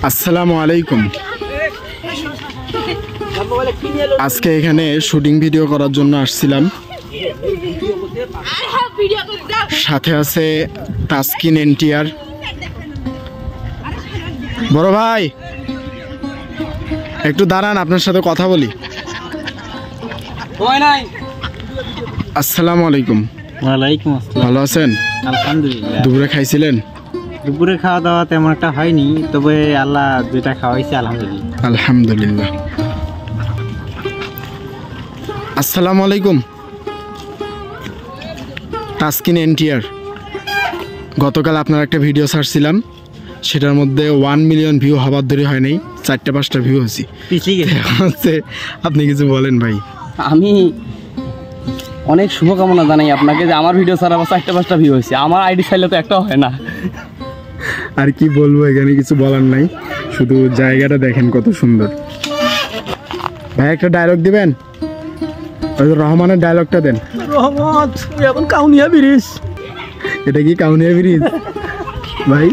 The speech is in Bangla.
আসসালামু আলাইকুম। আজকে এখানে শুটিং ভিডিও করার জন্য আসছিলাম, সাথে আছে তাসকিন এনটিআর। বড় ভাই একটু দাঁড়ান, আপনার সাথে কথা বলি। আসসালামু আলাইকুম। ওয়ালাইকুম আসসালাম। ভালো আছেন? আলহামদুলিল্লাহ। দুপুরে খাইছিলেন? দুপুরে খাওয়া দাওয়া তেমন একটা হয়নি, তবে আল্লাহ যেটা খাওয়াইছে আলহামদুলিল্লাহ। আলহামদুলিল্লাহ। আসসালামু আলাইকুম। তাসকিন এনটিআর, গতকাল আপনার একটা ভিডিও ছাড়ছিলাম, সেটার মধ্যে 1 মিলিয়ন ভিউ হবার দেরি হয় নাই, 4-5টা ভিউ হয়েছি। হচ্ছে আপনি কিছু বলেন ভাই। আমি অনেক শুভকামনা জানাই আপনাকে যে আমার ভিডিও ছাড়া 4-5টা ভিউ হয়েছে। আমার আইডি চাইলে তো একটা হয় না। আর কি বলবো, এখানে কিছু বলার নাই, শুধু জায়গাটা দেখেন কত সুন্দর। ভাই একটা ডায়লগ দিবেন, ওই রহমানের ডায়লগটা দেন। রহমত এখন কাউনিয়া ব্রিজ। এটা কি কাউনিয়া ব্রিজ ভাই?